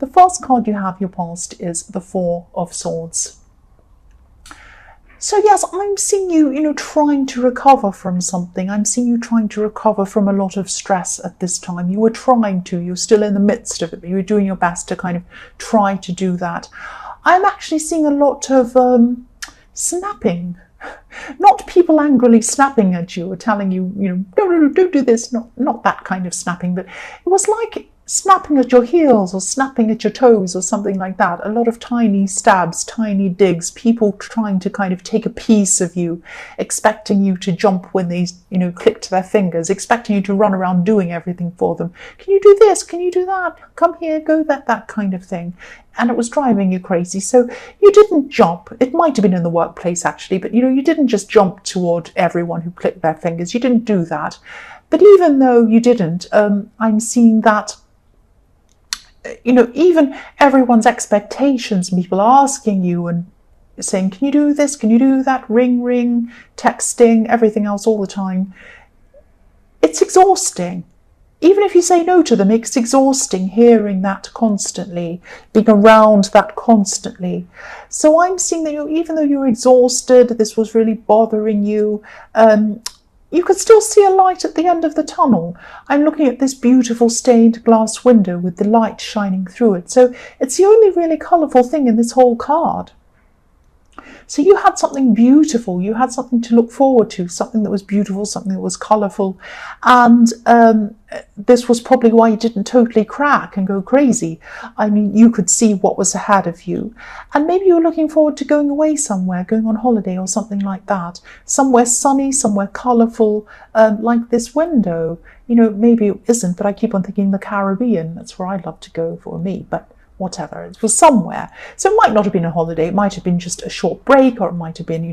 The first card you have, your past, is the Four of Swords. So yes, I'm seeing you, trying to recover from something. I'm seeing you trying to recover from a lot of stress at this time. You were trying to, you're still in the midst of it, but you were doing your best to kind of try to do that. I'm actually seeing a lot of snapping. Not people angrily snapping at you or telling you, don't do this, not that kind of snapping, but it was like snapping at your heels or snapping at your toes or something like that. A lot of tiny stabs, tiny digs, people trying to kind of take a piece of you, expecting you to jump when they, clicked their fingers, expecting you to run around doing everything for them. Can you do this? Can you do that? Come here, go that kind of thing. And it was driving you crazy. So you didn't jump. It might have been in the workplace actually, but you didn't just jump toward everyone who clicked their fingers. You didn't do that. But even though you didn't, I'm seeing that even everyone's expectations, people asking you and saying, can you do this? Can you do that? Ring, texting, everything else all the time. It's exhausting. Even if you say no to them, it's exhausting hearing that constantly, being around that constantly. So I'm seeing that even though you're exhausted, this was really bothering you, you could still see a light at the end of the tunnel. I'm looking at this beautiful stained glass window with the light shining through it. So it's the only really colourful thing in this whole card. So you had something beautiful, you had something to look forward to, something that was beautiful, something that was colourful. And this was probably why you didn't totally crack and go crazy. I mean, you could see what was ahead of you. And maybe you were looking forward to going away somewhere, going on holiday or something like that. Somewhere sunny, somewhere colourful, like this window. Maybe it isn't, but I keep on thinking the Caribbean. That's where I'd love to go for me, but whatever, it was somewhere. So it might not have been a holiday, it might have been just a short break, or it might have been,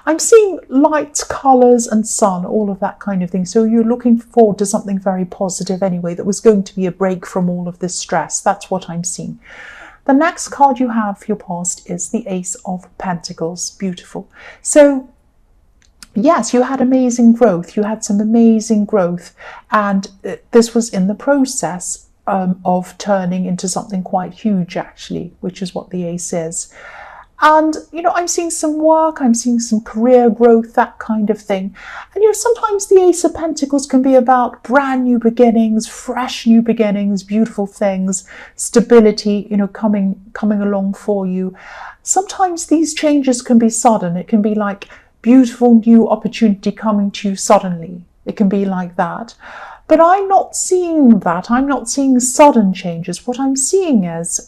I'm seeing lights, colours and sun, all of that kind of thing. So you're looking forward to something very positive anyway, that was going to be a break from all of this stress. That's what I'm seeing. The next card you have for your past is the Ace of Pentacles. Beautiful. So yes, you had amazing growth, you had some amazing growth, and this was in the process of turning into something quite huge actually, which is what the Ace is. And I'm seeing some work, I'm seeing some career growth, that kind of thing. And sometimes the Ace of Pentacles can be about brand new beginnings, fresh new beginnings, beautiful things, stability, coming along for you. Sometimes these changes can be sudden. It can be like beautiful new opportunity coming to you suddenly. It can be like that. But I'm not seeing that. I'm not seeing sudden changes. What I'm seeing is,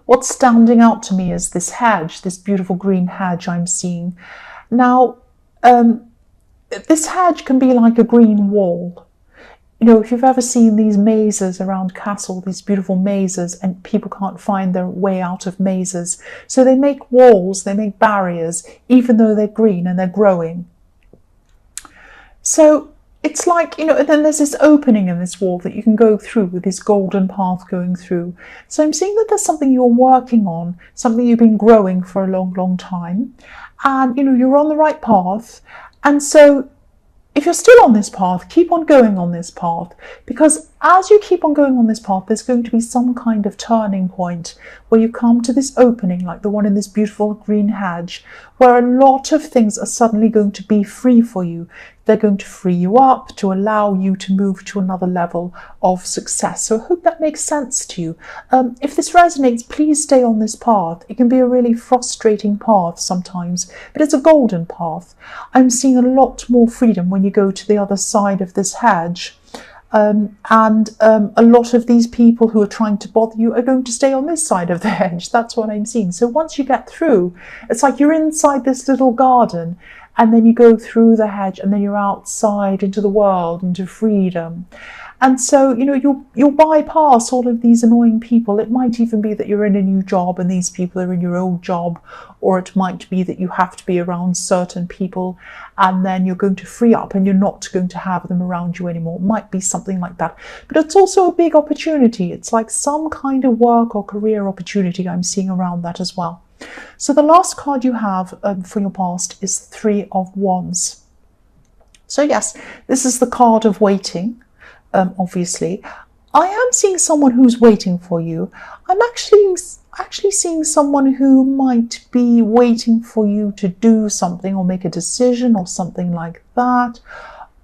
what's standing out to me is this hedge, this beautiful green hedge I'm seeing. Now, this hedge can be like a green wall. If you've ever seen these mazes around castle, these beautiful mazes, and people can't find their way out of mazes. So they make walls, they make barriers, even though they're green and they're growing. So it's like, and then there's this opening in this wall that you can go through with this golden path going through. So I'm seeing that there's something you're working on, something you've been growing for a long, long time. And, you're on the right path. And so if you're still on this path, keep on going on this path, because as you keep on going on this path, there's going to be some kind of turning point where you come to this opening, like the one in this beautiful green hedge, where a lot of things are suddenly going to be free for you. They're going to free you up to allow you to move to another level of success. So I hope that makes sense to you. If this resonates, please stay on this path. It can be a really frustrating path sometimes, but it's a golden path. I'm seeing a lot more freedom when you go to the other side of this hedge. A lot of these people who are trying to bother you are going to stay on this side of the hedge. That's what I'm seeing. So once you get through, it's like you're inside this little garden, and then you go through the hedge, and then you're outside into the world, into freedom. And so, you'll bypass all of these annoying people. It might even be that you're in a new job and these people are in your old job, or it might be that you have to be around certain people and then you're going to free up and you're not going to have them around you anymore. It might be something like that. But it's also a big opportunity. It's like some kind of work or career opportunity I'm seeing around that as well. So the last card you have for your past is Three of Wands. So yes, this is the card of waiting. Obviously, I am seeing someone who's waiting for you. I'm actually seeing someone who might be waiting for you to do something or make a decision or something like that.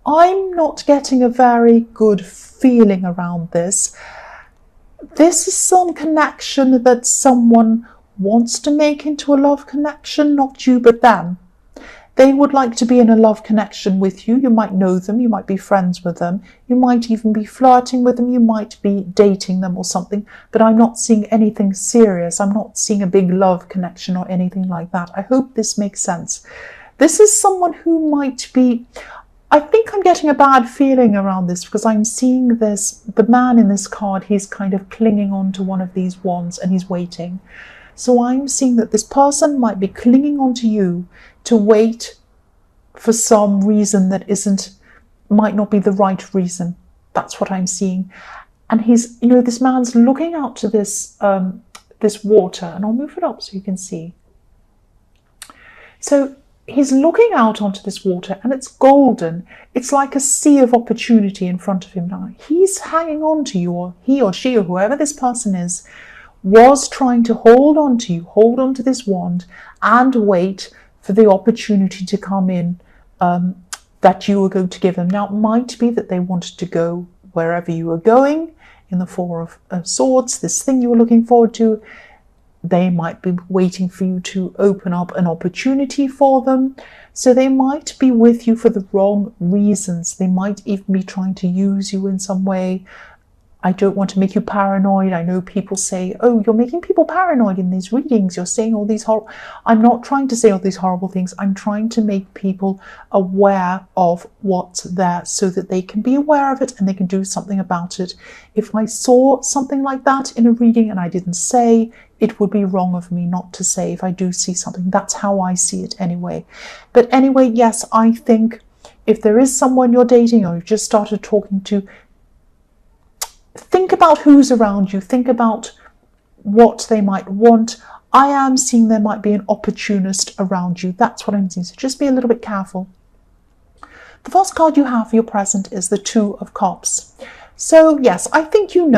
I'm not getting a very good feeling around this. This is some connection that someone wants to make into a love connection, not you but them. They would like to be in a love connection with you. You might know them, you might be friends with them, you might even be flirting with them, you might be dating them or something, but I'm not seeing anything serious. I'm not seeing a big love connection or anything like that. I hope this makes sense. This is someone who might be, I think I'm getting a bad feeling around this because I'm seeing this, the man in this card, he's kind of clinging on to one of these wands and he's waiting. So I'm seeing that this person might be clinging on to you to wait for some reason that might not be the right reason. That's what I'm seeing. And he's, this man's looking out to this, this water, and I'll move it up so you can see. So he's looking out onto this water and it's golden. It's like a sea of opportunity in front of him now. He's hanging on to you, or he or she or whoever this person is, was trying to hold on to you, hold on to this wand and wait for the opportunity to come in that you were going to give them. Now, it might be that they wanted to go wherever you were going in the Four of Swords, this thing you were looking forward to. They might be waiting for you to open up an opportunity for them. So they might be with you for the wrong reasons. They might even be trying to use you in some way. I don't want to make you paranoid. I know people say, oh, you're making people paranoid in these readings. You're saying all these horrible... I'm not trying to say all these horrible things. I'm trying to make people aware of what's there so that they can be aware of it and they can do something about it. If I saw something like that in a reading and I didn't say, it would be wrong of me not to say if I do see something. That's how I see it anyway. But anyway, yes, I think if there is someone you're dating or you've just started talking to, think about who's around you. Think about what they might want. I am seeing there might be an opportunist around you. That's what I'm seeing. So just be a little bit careful. The first card you have for your present is the Two of Cups. So yes, I think you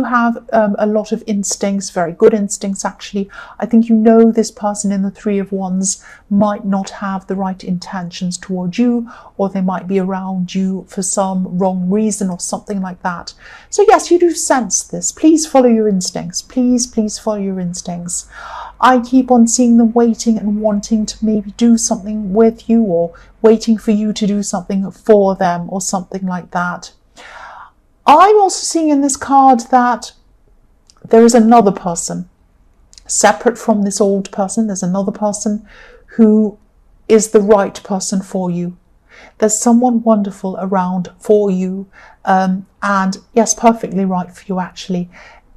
have a lot of instincts, very good instincts actually. I think this person in the Three of Wands might not have the right intentions towards you, or they might be around you for some wrong reason or something like that. So yes, you do sense this. Please follow your instincts. Please follow your instincts. I keep on seeing them waiting and wanting to maybe do something with you, or waiting for you to do something for them or something like that. I'm also seeing in this card that there is another person separate from this old person. There's another person who is the right person for you. There's someone wonderful around for you, and yes, perfectly right for you actually.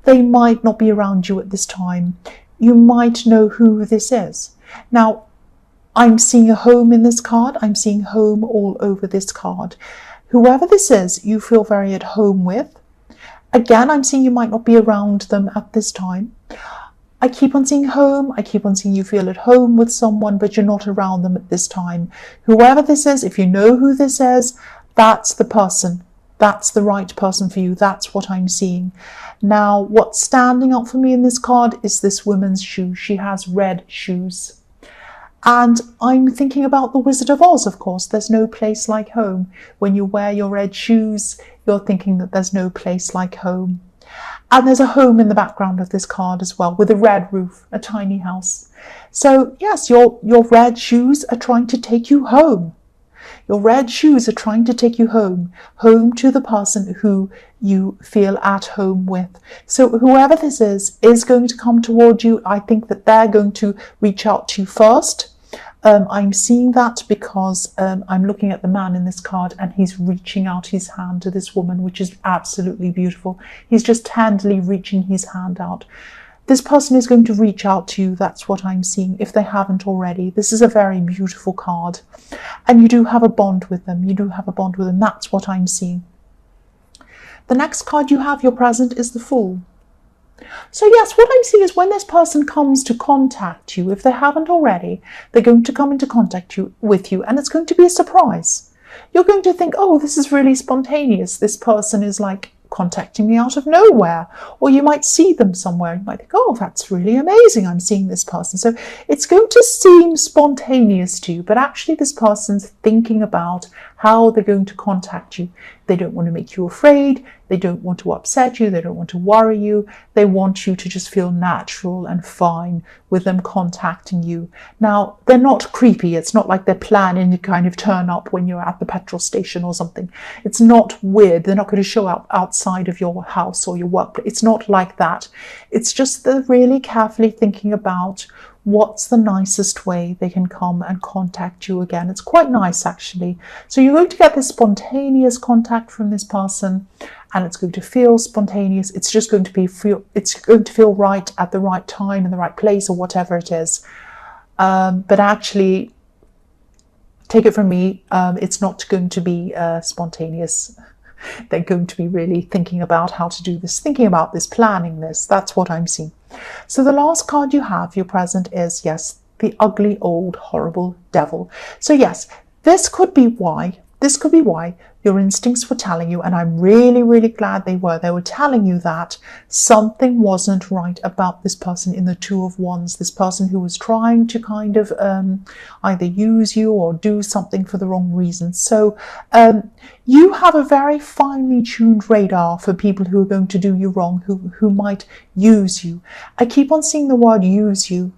They might not be around you at this time. You might know who this is. Now, I'm seeing a home in this card. I'm seeing home all over this card. Whoever this is, you feel very at home with. Again, I'm seeing you might not be around them at this time. I keep on seeing home. I keep on seeing you feel at home with someone, but you're not around them at this time. Whoever this is, if you know who this is, that's the person. That's the right person for you. That's what I'm seeing. Now, what's standing out for me in this card is this woman's shoe. She has red shoes. And I'm thinking about the Wizard of Oz, of course. There's no place like home. When you wear your red shoes, you're thinking that there's no place like home. And there's a home in the background of this card as well, with a red roof, a tiny house. So yes, your red shoes are trying to take you home. Your red shoes are trying to take you home to the person who you feel at home with. So whoever this is going to come toward you. I think that they're going to reach out to you first. I'm seeing that because I'm looking at the man in this card and he's reaching out his hand to this woman, which is absolutely beautiful. He's just tenderly reaching his hand out. This person is going to reach out to you. That's what I'm seeing, if they haven't already. This is a very beautiful card. And you do have a bond with them. You do have a bond with them. That's what I'm seeing. The next card you have, your present, is the Fool. So yes, what I'm seeing is when this person comes to contact you, if they haven't already, they're going to come into contact with you, and it's going to be a surprise. You're going to think, oh, this is really spontaneous. This person is like contacting me out of nowhere. Or you might see them somewhere. You might think, oh, that's really amazing. I'm seeing this person. So it's going to seem spontaneous to you, but actually this person's thinking about how they're going to contact you. They don't want to make you afraid. They don't want to upset you. They don't want to worry you. They want you to just feel natural and fine with them contacting you. Now, they're not creepy. It's not like they're planning to kind of turn up when you're at the petrol station or something. It's not weird. They're not going to show up outside of your house or your workplace. It's not like that. It's just they're really carefully thinking about what's the nicest way they can come and contact you again. It's quite nice, actually. So you're going to get this spontaneous contact from this person, and it's going to feel spontaneous. It's just going to feel right at the right time in the right place, or whatever it is. But actually, take it from me, it's not going to be spontaneous. They're going to be really thinking about how to do this, thinking about this, planning this. That's what I'm seeing. So the last card you have, your present, is, yes, the ugly, old, horrible devil. So yes, this could be why your instincts were telling you, and I'm really, really glad they were telling you that something wasn't right about this person in the Two of Wands, this person who was trying to kind of either use you or do something for the wrong reasons. So you have a very finely tuned radar for people who are going to do you wrong, who might use you. I keep on seeing the word use you.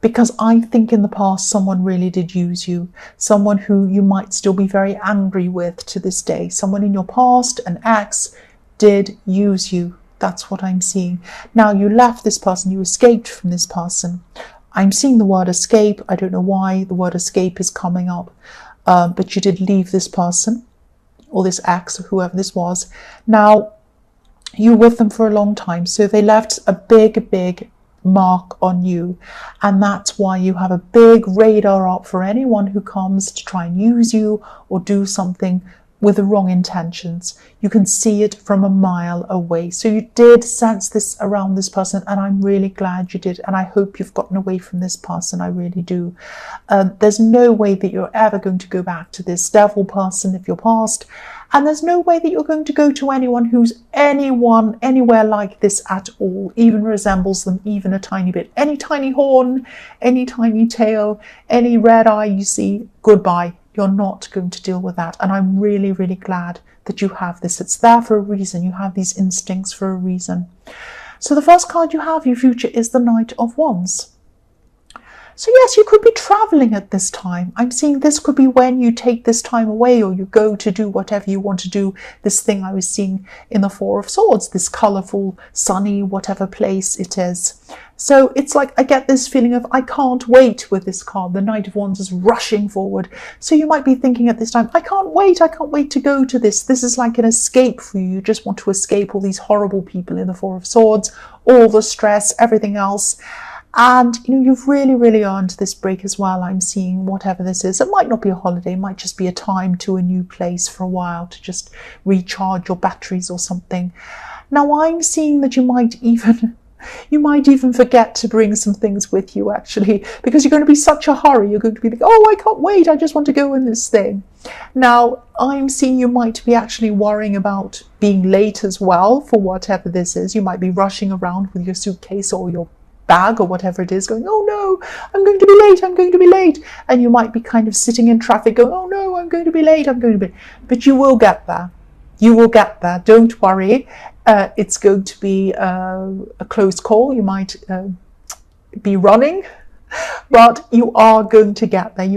Because I think in the past someone really did use you, someone who you might still be very angry with to this day. Someone in your past, an ex, did use you. That's what I'm seeing. Now you left this person, you escaped from this person. I'm seeing the word escape. I don't know why the word escape is coming up, but you did leave this person, or this ex, or whoever this was. Now you were with them for a long time, so they left a big mark on you, and that's why you have a big radar up for anyone who comes to try and use you or do something with the wrong intentions. You can see it from a mile away. So you did sense this around this person, and I'm really glad you did, and I hope you've gotten away from this person. I really do. There's no way that you're ever going to go back to this devil person of your past, and there's no way that you're going to go to anyone who's anywhere like this at all, even resembles them even a tiny bit. Any tiny horn, any tiny tail, any red eye you see, goodbye. You're not going to deal with that. And I'm really, really glad that you have this. It's there for a reason. You have these instincts for a reason. So the first card you have, your future, is the Knight of Wands. So yes, you could be traveling at this time. I'm seeing this could be when you take this time away, or you go to do whatever you want to do. This thing I was seeing in the Four of Swords, this colourful, sunny, whatever place it is. So it's like I get this feeling of I can't wait with this card. The Knight of Wands is rushing forward. So you might be thinking at this time, I can't wait to go to this. This is like an escape for you. You just want to escape all these horrible people in the Four of Swords, all the stress, everything else. And you've really, really earned this break as well. I'm seeing whatever this is. It might not be a holiday. It might just be a time to a new place for a while to just recharge your batteries or something. Now I'm seeing that you might even forget to bring some things with you, actually, because you're going to be such a hurry. You're going to be like, oh, I can't wait. I just want to go in this thing. Now, I'm seeing you might be actually worrying about being late as well for whatever this is. You might be rushing around with your suitcase or your bag or whatever it is, going, oh no, I'm going to be late. And you might be kind of sitting in traffic going, oh no, I'm going to be late. But you will get there. Don't worry. It's going to be a close call. You might be running, but you are going to get there.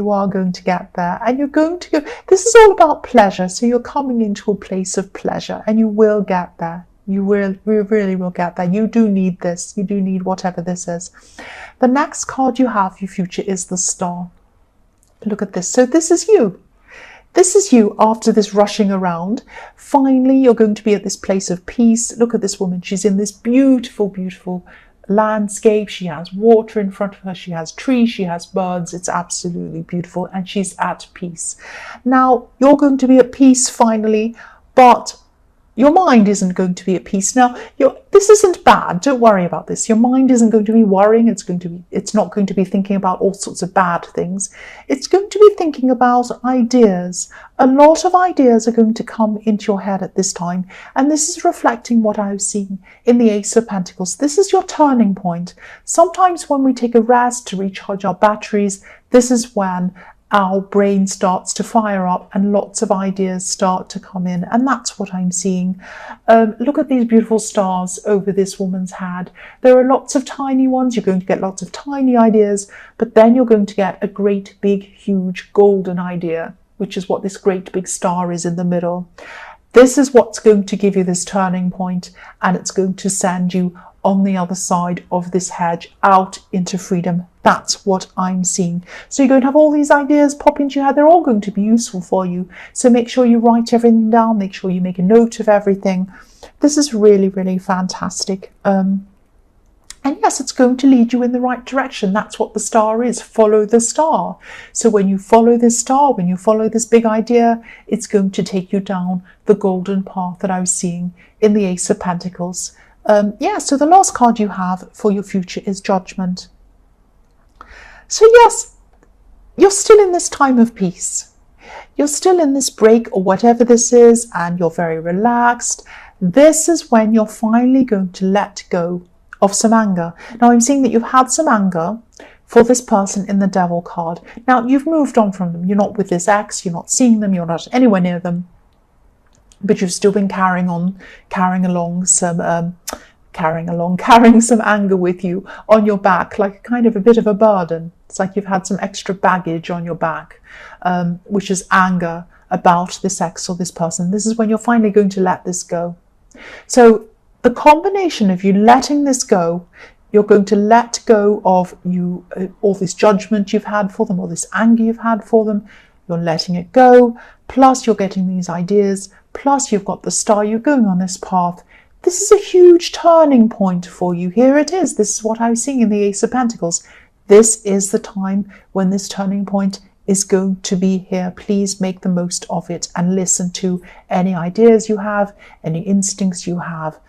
And you're going to go. This is all about pleasure. So you're coming into a place of pleasure, and you will get there. You really will get there. You do need this. You do need whatever this is. The next card you have, your future, is the Star. Look at this. So this is you. This is you after this rushing around. Finally, you're going to be at this place of peace. Look at this woman. She's in this beautiful, beautiful landscape. She has water in front of her. She has trees. She has birds. It's absolutely beautiful. And she's at peace. Now, you're going to be at peace finally, but your mind isn't going to be at peace. Now, this isn't bad. Don't worry about this. Your mind isn't going to be worrying. It's not going to be thinking about all sorts of bad things. It's going to be thinking about ideas. A lot of ideas are going to come into your head at this time. And this is reflecting what I've seen in the Ace of Pentacles. This is your turning point. Sometimes when we take a rest to recharge our batteries, this is when our brain starts to fire up and lots of ideas start to come in, and that's what I'm seeing. Look at these beautiful stars over this woman's head. There are lots of tiny ones. You're going to get lots of tiny ideas, but then you're going to get a great big huge golden idea, which is what this great big star is in the middle. This is what's going to give you this turning point, and it's going to send you on the other side of this hedge out into freedom. That's what I'm seeing. So you're going to have all these ideas pop into your head. They're all going to be useful for you. So make sure you write everything down. Make sure you make a note of everything. This is really, really fantastic. And yes, it's going to lead you in the right direction. That's what the star is. Follow the star. So when you follow this star, when you follow this big idea, it's going to take you down the golden path that I was seeing in the Ace of Pentacles. So the last card you have for your future is Judgment. So yes, you're still in this time of peace. You're still in this break or whatever this is, and you're very relaxed. This is when you're finally going to let go of some anger. Now I'm seeing that you've had some anger for this person in the Devil card. Now you've moved on from them. You're not with this ex, you're not seeing them, you're not anywhere near them. But you've still been carrying some anger with you on your back, like kind of a bit of a burden. It's like you've had some extra baggage on your back, which is anger about this ex or this person. This is when you're finally going to let this go. So the combination of you letting this go, you're going to let go of all this judgment you've had for them, or this anger you've had for them. You're letting it go, plus you're getting these ideas, plus you've got the star, you're going on this path. This is a huge turning point for you. Here it is. This is what I was seeing in the Ace of Pentacles. This is the time when this turning point is going to be here. Please make the most of it and listen to any ideas you have, any instincts you have.